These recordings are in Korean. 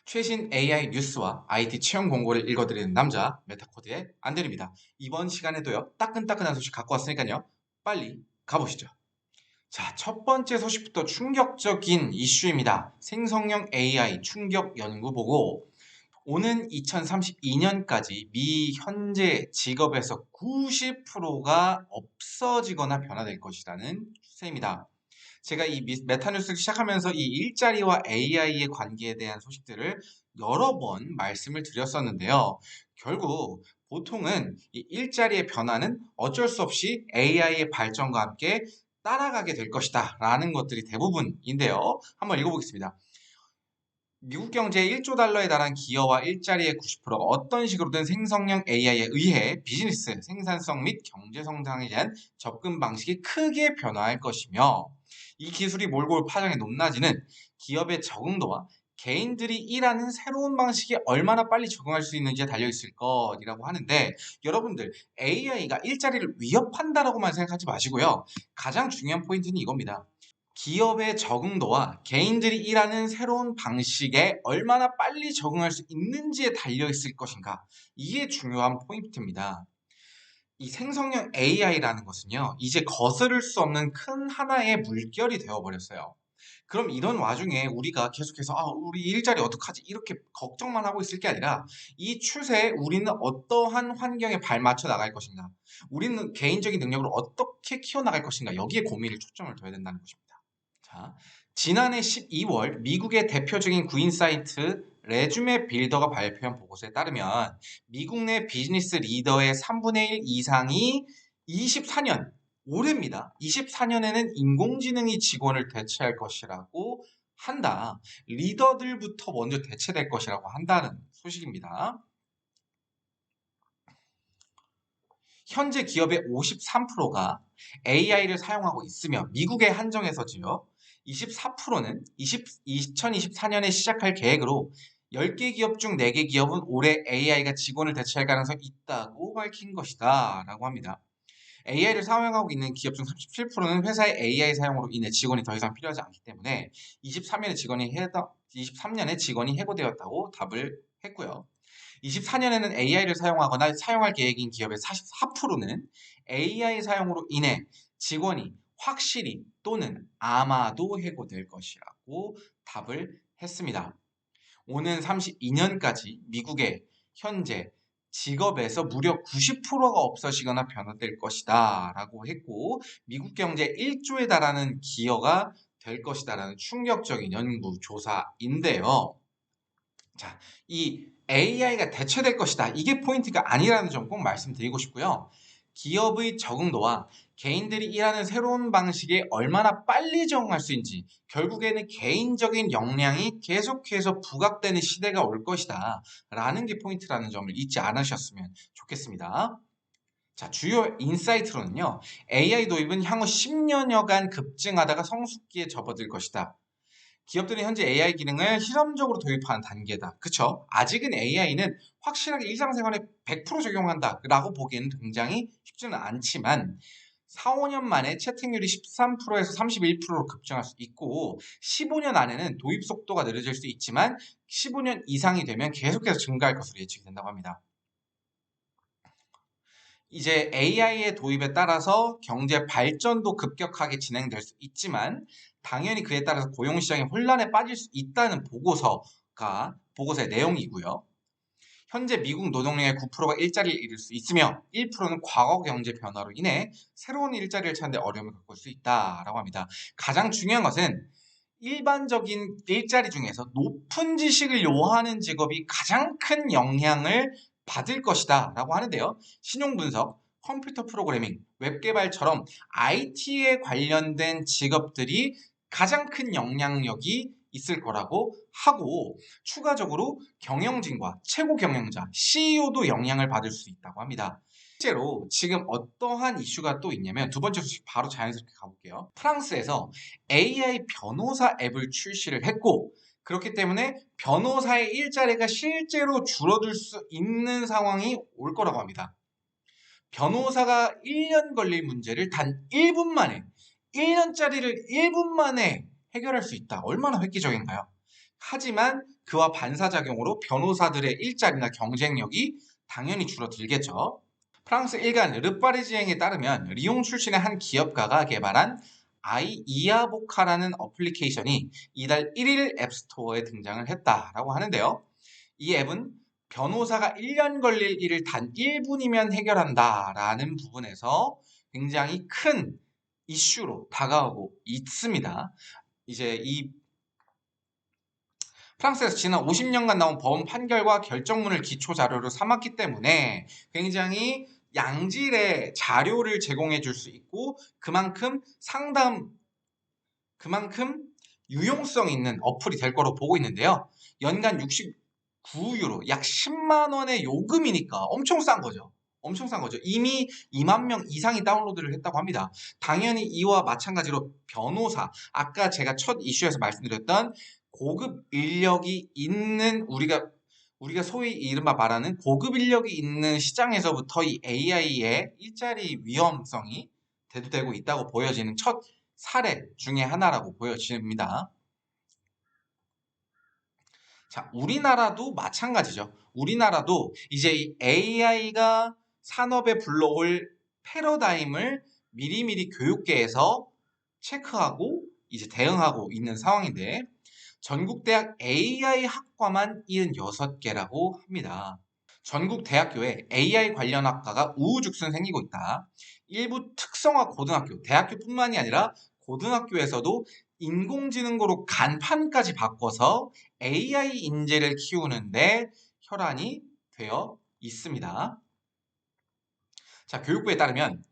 최신 AI 뉴스와 IT 채용 공고를 읽어드리는 남자 메타코드의 안드입니다. 이번 시간에도요 따끈따끈한 소식 갖고 왔으니까요 빨리 가보시죠. 자, 첫 번째 소식부터 충격적인 이슈입니다. 생성형 AI 충격 연구 보고 오는 2032년까지 미 현재 직업에서 90%가 없어지거나 변화될 것이라는 추세입니다. 제가 이 메타뉴스를 시작하면서 이 일자리와 AI의 관계에 대한 소식들을 여러 번 말씀을 드렸었는데요. 결국 보통은 이 일자리의 변화는 어쩔 수 없이 AI의 발전과 함께 따라가게 될 것이다 라는 것들이 대부분인데요. 한번 읽어보겠습니다. 미국 경제의 1조 달러에 달한 기여와 일자리의 90%가 어떤 식으로든 생성형 AI에 의해 비즈니스, 생산성 및 경제 성장에 대한 접근 방식이 크게 변화할 것이며 이 기술이 몰고 올 파장이 높낮이는 기업의 적응도와 개인들이 일하는 새로운 방식에 얼마나 빨리 적응할 수 있는지에 달려있을 것이라고 하는데 여러분들 AI가 일자리를 위협한다라고만 생각하지 마시고요. 가장 중요한 포인트는 이겁니다. 기업의 적응도와 개인들이 일하는 새로운 방식에 얼마나 빨리 적응할 수 있는지에 달려있을 것인가. 이게 중요한 포인트입니다. 이 생성형 AI라는 것은요, 이제 거스를 수 없는 큰 하나의 물결이 되어버렸어요. 그럼 이런 와중에 우리가 계속해서 우리 일자리 어떡하지? 이렇게 걱정만 하고 있을 게 아니라 이 추세에 우리는 어떠한 환경에 발맞춰 나갈 것인가? 우리는 개인적인 능력을 어떻게 키워나갈 것인가? 여기에 고민을 초점을 둬야 된다는 것입니다. 자, 지난해 12월 미국의 대표적인 구인 사이트 레주메 빌더가 발표한 보고서에 따르면 미국 내 비즈니스 리더의 3분의 1 이상이 24년, 올해입니다. 24년에는 인공지능이 직원을 대체할 것이라고 한다. 리더들부터 먼저 대체될 것이라고 한다는 소식입니다. 현재 기업의 53%가 AI를 사용하고 있으며 미국에 한정해서지요. 24%는 2024년에 시작할 계획으로 10개 기업 중 4개 기업은 올해 AI가 직원을 대체할 가능성이 있다고 밝힌 것이다 라고 합니다. AI를 사용하고 있는 기업 중 37%는 회사의 AI 사용으로 인해 직원이 더 이상 필요하지 않기 때문에 23년에 직원이 해고되었다고 답을 했고요. 24년에는 AI를 사용하거나 사용할 계획인 기업의 44%는 AI 사용으로 인해 직원이 확실히 또는 아마도 해고될 것이라고 답을 했습니다. 오는 32년까지 미국의 현재 직업에서 무려 90%가 없어지거나 변화될 것이다 라고 했고 미국 경제 1조에 달하는 기여가 될 것이다 라는 충격적인 연구 조사인데요. 자, 이 AI가 대체될 것이다. 이게 포인트가 아니라는 점 꼭 말씀드리고 싶고요. 기업의 적응도와 개인들이 일하는 새로운 방식에 얼마나 빨리 적응할 수 있는지 결국에는 개인적인 역량이 계속해서 부각되는 시대가 올 것이다. 라는 게 포인트라는 점을 잊지 않으셨으면 좋겠습니다. 자, 주요 인사이트로는요. AI 도입은 향후 10년여간 급증하다가 성숙기에 접어들 것이다. 기업들은 현재 AI 기능을 실험적으로 도입하는 단계다. 그쵸? 아직은 AI는 확실하게 일상생활에 100% 적용한다라고 보기에는 굉장히 쉽지는 않지만 4, 5년 만에 채택률이 13%에서 31%로 급증할 수 있고 15년 안에는 도입 속도가 느려질 수 있지만 15년 이상이 되면 계속해서 증가할 것으로 예측이 된다고 합니다. 이제 AI의 도입에 따라서 경제 발전도 급격하게 진행될 수 있지만 당연히 그에 따라서 고용시장이 혼란에 빠질 수 있다는 보고서의 내용이고요. 현재 미국 노동력의 9%가 일자리를 잃을 수 있으며 1%는 과거 경제 변화로 인해 새로운 일자리를 찾는 데 어려움을 겪을 수 있다라고 합니다. 가장 중요한 것은 일반적인 일자리 중에서 높은 지식을 요하는 직업이 가장 큰 영향을 받을 것이다 라고 하는데요. 신용분석, 컴퓨터 프로그래밍, 웹개발처럼 IT에 관련된 직업들이 가장 큰 영향력이 있을 거라고 하고 추가적으로 경영진과 최고 경영자, CEO도 영향을 받을 수 있다고 합니다. 실제로 지금 어떠한 이슈가 또 있냐면 두 번째 소식 바로 자연스럽게 가볼게요. 프랑스에서 AI 변호사 앱을 출시를 했고 그렇기 때문에 변호사의 일자리가 실제로 줄어들 수 있는 상황이 올 거라고 합니다. 변호사가 1년 걸릴 문제를 단 1분 만에 1년짜리를 1분 만에 해결할 수 있다. 얼마나 획기적인가요? 하지만 그와 반사작용으로 변호사들의 일자리나 경쟁력이 당연히 줄어들겠죠. 프랑스 일간 르파리지앵에 따르면 리옹 출신의 한 기업가가 개발한 이아보카라는 어플리케이션이 이달 1일 앱스토어에 등장을 했다라고 하는데요. 이 앱은 변호사가 1년 걸릴 일을 단 1분이면 해결한다라는 부분에서 굉장히 큰 이슈로 다가오고 있습니다. 이제 이 프랑스에서 지난 50년간 나온 법원 판결과 결정문을 기초 자료로 삼았기 때문에 굉장히 양질의 자료를 제공해 줄 수 있고 그만큼 유용성 있는 어플이 될 거로 보고 있는데요. 연간 69유로, 약 10만 원의 요금이니까 엄청 싼 거죠. 엄청 싼 거죠. 이미 2만 명 이상이 다운로드를 했다고 합니다. 당연히 이와 마찬가지로 변호사, 아까 제가 첫 이슈에서 말씀드렸던 고급 인력이 있는 우리가 소위 이른바 말하는 고급 인력이 있는 시장에서부터 이 AI의 일자리 위험성이 대두되고 있다고 보여지는 첫 사례 중에 하나라고 보여집니다. 자, 우리나라도 마찬가지죠. 우리나라도 이제 이 AI가 산업에 불러올 패러다임을 미리미리 교육계에서 체크하고 이제 대응하고 있는 상황인데 전국 대학 AI 학과만 76개라고 합니다. 전국 대학교에 AI 관련 학과가 우후죽순 생기고 있다. 일부 특성화 고등학교, 대학교뿐만이 아니라 고등학교에서도 인공지능으로 간판까지 바꿔서 AI 인재를 키우는데 혈안이 되어 있습니다. 자, 교육부에 따르면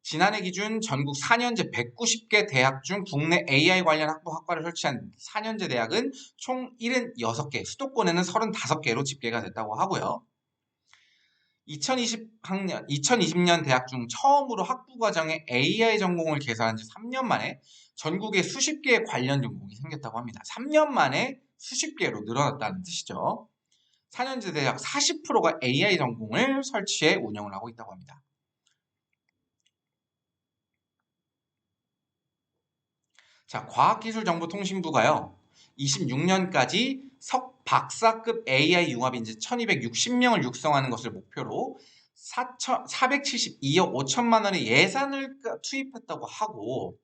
지난해 기준 전국 4년제 190개 대학 중 국내 AI 관련 학과를 설치한 4년제 대학은 총 76개, 수도권에는 35개로 집계가 됐다고 하고요. 2020년 대학 중 처음으로 학부 과정에 AI 전공을 개설한 지 3년 만에 전국에 수십 개의 관련 전공이 생겼다고 합니다. 3년 만에 수십 개로 늘어났다는 뜻이죠. 4년제 대학 40%가 AI 전공을 설치해 운영을 하고 있다고 합니다. 자, 과학기술정보통신부가요. 26년까지 박사급 AI 융합 인재 1260명을 육성하는 것을 목표로 472억 5천만 원의 예산을 투입했다고 하고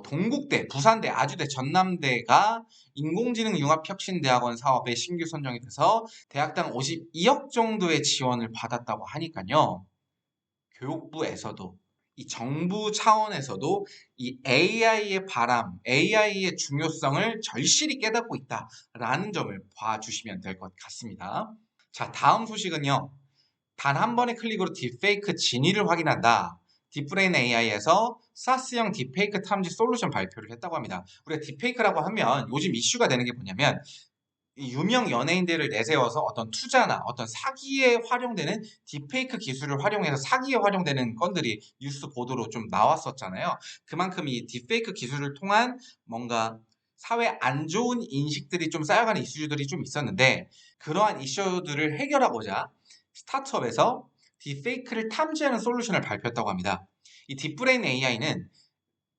동국대, 부산대, 아주대, 전남대가 인공지능 융합혁신대학원 사업에 신규 선정이 돼서 대학당 52억 정도의 지원을 받았다고 하니까요. 교육부에서도 이 정부 차원에서도 이 AI의 AI의 중요성을 절실히 깨닫고 있다라는 점을 봐주시면 될 것 같습니다. 자, 다음 소식은요. 단 한 번의 클릭으로 딥페이크 진위를 확인한다. 딥브레인 AI에서 사스형 딥페이크 탐지 솔루션 발표를 했다고 합니다. 우리가 딥페이크라고 하면 요즘 이슈가 되는 게 뭐냐면 유명 연예인들을 내세워서 어떤 투자나 어떤 사기에 활용되는 딥페이크 기술을 활용해서 사기에 활용되는 건들이 뉴스 보도로 좀 나왔었잖아요. 그만큼 이 딥페이크 기술을 통한 뭔가 사회 안 좋은 인식들이 좀 쌓여가는 이슈들이 좀 있었는데 그러한 이슈들을 해결하고자 스타트업에서 딥페이크를 탐지하는 솔루션을 발표했다고 합니다. 이 딥브레인 AI는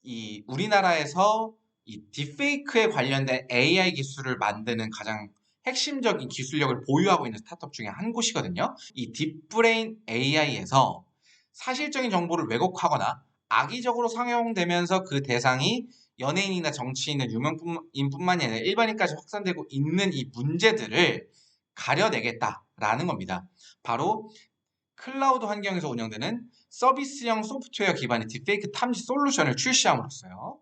이 우리나라에서 이 딥페이크에 관련된 AI 기술을 만드는 가장 핵심적인 기술력을 보유하고 있는 스타트업 중에 한 곳이거든요. 이 딥브레인 AI에서 사실적인 정보를 왜곡하거나 악의적으로 상용되면서 그 대상이 연예인이나 정치인을 유명인뿐만이 아니라 일반인까지 확산되고 있는 이 문제들을 가려내겠다라는 겁니다. 바로 클라우드 환경에서 운영되는 서비스형 소프트웨어 기반의 딥페이크 탐지 솔루션을 출시함으로써요.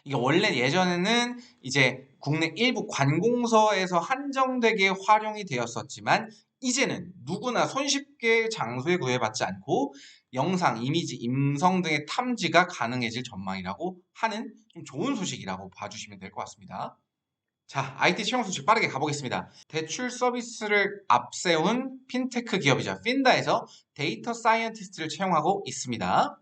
이게 원래 예전에는 이제 국내 일부 관공서에서 한정되게 활용이 되었었지만 이제는 누구나 손쉽게 장소에 구애받지 않고 영상, 이미지, 음성 등의 탐지가 가능해질 전망이라고 하는 좀 좋은 소식이라고 봐주시면 될 것 같습니다. 자, IT 채용 소식 빠르게 가보겠습니다. 대출 서비스를 앞세운 핀테크 기업이죠. 핀다에서 데이터 사이언티스트를 채용하고 있습니다.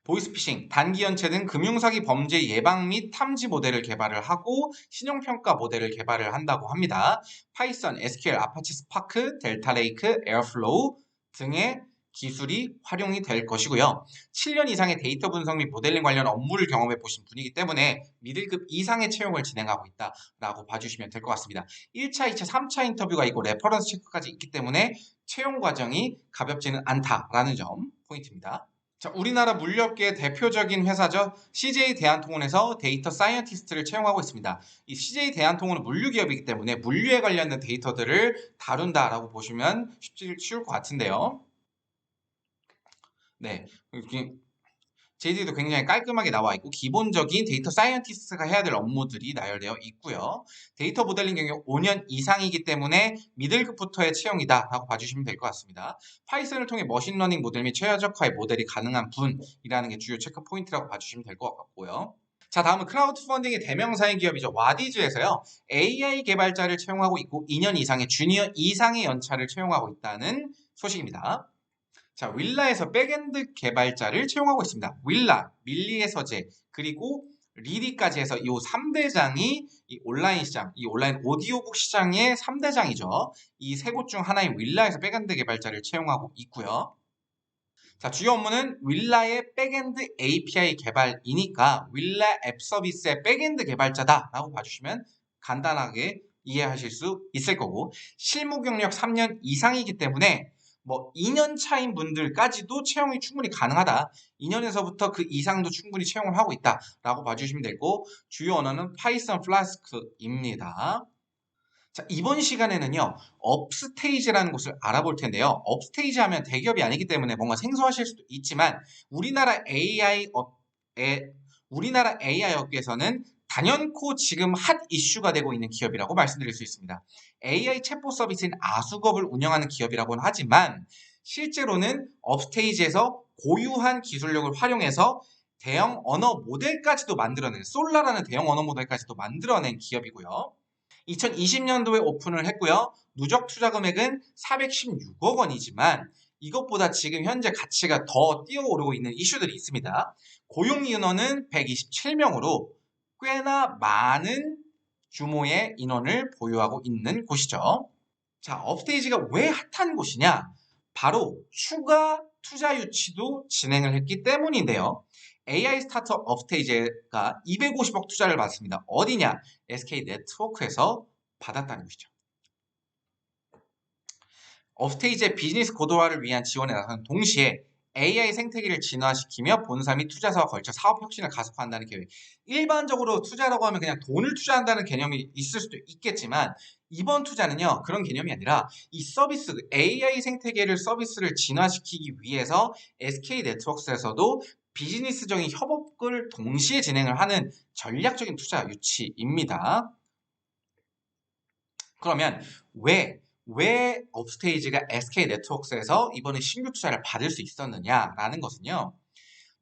보이스피싱, 단기연체 등 금융사기 범죄 예방 및 탐지 모델을 개발을 하고 신용평가 모델을 개발을 한다고 합니다. 파이썬, SQL, 아파치 스파크, 델타 레이크, 에어플로우 등의 기술이 활용이 될 것이고요. 7년 이상의 데이터 분석 및 모델링 관련 업무를 경험해 보신 분이기 때문에 미들급 이상의 채용을 진행하고 있다라고 봐주시면 될 것 같습니다. 1차, 2차, 3차 인터뷰가 있고 레퍼런스 체크까지 있기 때문에 채용 과정이 가볍지는 않다라는 점 포인트입니다. 자, 우리나라 물류업계의 대표적인 회사죠. CJ 대한통운에서 데이터 사이언티스트를 채용하고 있습니다. 이 CJ 대한통운은 물류기업이기 때문에 물류에 관련된 데이터들을 다룬다라고 보시면 쉬울 것 같은데요. 네, JD도 굉장히 깔끔하게 나와 있고 기본적인 데이터 사이언티스트가 해야 될 업무들이 나열되어 있고요. 데이터 모델링 경력 5년 이상이기 때문에 미들급부터의 채용이다 라고 봐주시면 될 것 같습니다. 파이썬을 통해 머신러닝 모델 및 최적화의 모델이 가능한 분이라는 게 주요 체크 포인트라고 봐주시면 될 것 같고요. 자, 다음은 크라우드 펀딩의 대명사인 기업이죠. 와디즈에서요. AI 개발자를 채용하고 있고 2년 이상의 주니어 이상의 연차를 채용하고 있다는 소식입니다. 자, 윌라에서 백엔드 개발자를 채용하고 있습니다. 윌라, 밀리의 서재, 그리고 리디까지 해서 이 3대장이 이 온라인 시장, 이 온라인 오디오북 시장의 3대장이죠. 이 세 곳 중 하나인 윌라에서 백엔드 개발자를 채용하고 있고요. 자, 주요 업무는 윌라의 백엔드 API 개발이니까 윌라 앱 서비스의 백엔드 개발자다라고 봐주시면 간단하게 이해하실 수 있을 거고, 실무 경력 3년 이상이기 때문에 뭐 2년 차인 분들까지도 채용이 충분히 가능하다. 2년에서부터 그 이상도 충분히 채용을 하고 있다라고 봐주시면 되고, 주요 언어는 파이썬 플라스크입니다. 자, 이번 시간에는요, 업스테이지라는 곳을 알아볼 텐데요. 업스테이지 하면 대기업이 아니기 때문에 뭔가 생소하실 수도 있지만, 우리나라 AI 업계에서는 단연코 지금 핫 이슈가 되고 있는 기업이라고 말씀드릴 수 있습니다. AI 챗봇 서비스인 아수겁을 운영하는 기업이라고는 하지만, 실제로는 업스테이지에서 고유한 기술력을 활용해서 대형 언어 모델까지도 만들어낸, 솔라라는 대형 언어 모델까지도 만들어낸 기업이고요. 2020년도에 오픈을 했고요. 누적 투자 금액은 416억 원이지만 이것보다 지금 현재 가치가 더 뛰어오르고 있는 이슈들이 있습니다. 고용 인원은 127명으로 꽤나 많은 규모의 인원을 보유하고 있는 곳이죠. 자, 업스테이지가 왜 핫한 곳이냐? 바로 추가 투자 유치도 진행을 했기 때문인데요. AI 스타트업 업스테이지가 250억 투자를 받습니다. 어디냐? SK 네트워크에서 받았다는 것이죠. 업스테이지의 비즈니스 고도화를 위한 지원에 나서는 동시에 AI 생태계를 진화시키며 본사 및 투자사와 걸쳐 사업 혁신을 가속화한다는 계획. 일반적으로 투자라고 하면 그냥 돈을 투자한다는 개념이 있을 수도 있겠지만 이번 투자는요, 그런 개념이 아니라 이 서비스, AI 생태계를 서비스를 진화시키기 위해서 SK 네트워크에서도 비즈니스적인 협업을 동시에 진행을 하는 전략적인 투자 유치입니다. 그러면 왜 업스테이지가 SK 네트워크에서 이번에 신규 투자를 받을 수 있었느냐라는 것은요.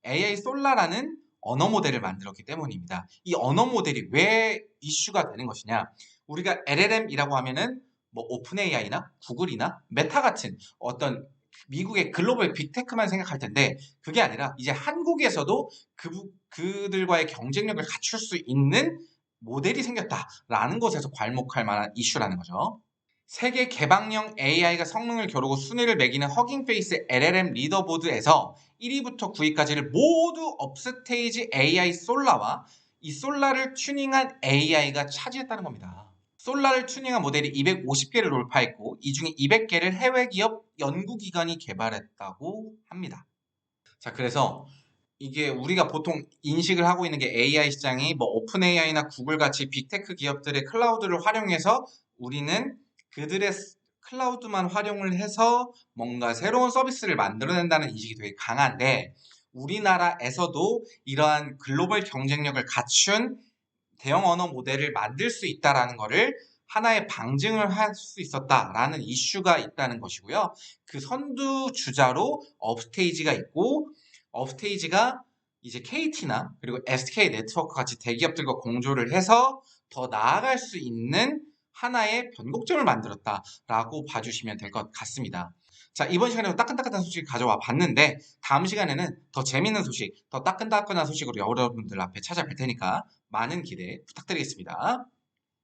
AI 솔라라는 언어 모델을 만들었기 때문입니다. 이 언어 모델이 왜 이슈가 되는 것이냐? 우리가 LLM이라고 하면은 뭐 오픈 AI나 구글이나 메타 같은 어떤 미국의 글로벌 빅테크만 생각할 텐데 그게 아니라 이제 한국에서도 그들과의 경쟁력을 갖출 수 있는 모델이 생겼다라는 것에서 괄목할 만한 이슈라는 거죠. 세계 개방형 AI가 성능을 겨루고 순위를 매기는 허깅페이스 LLM 리더보드에서 1위부터 9위까지를 모두 업스테이지 AI 솔라와 이 솔라를 튜닝한 AI가 차지했다는 겁니다. 솔라를 튜닝한 모델이 250개를 돌파했고 이 중에 200개를 해외 기업 연구기관이 개발했다고 합니다. 자, 그래서 이게 우리가 보통 인식을 하고 있는 게 AI 시장이 뭐 오픈 AI나 구글 같이 빅테크 기업들의 클라우드를 활용해서 우리는 그들의 클라우드만 활용을 해서 뭔가 새로운 서비스를 만들어낸다는 인식이 되게 강한데 우리나라에서도 이러한 글로벌 경쟁력을 갖춘 대형 언어 모델을 만들 수 있다라는 것을 하나의 방증을 할 수 있었다라는 이슈가 있다는 것이고요. 그 선두 주자로 업스테이지가 있고 업스테이지가 이제 KT나 그리고 SK 네트워크 같이 대기업들과 공조를 해서 더 나아갈 수 있는 하나의 변곡점을 만들었다라고 봐주시면 될 것 같습니다. 자, 이번 시간에도 따끈따끈한 소식을 가져와 봤는데 다음 시간에는 더 재밌는 소식, 더 따끈따끈한 소식으로 여러분들 앞에 찾아뵐 테니까 많은 기대 부탁드리겠습니다.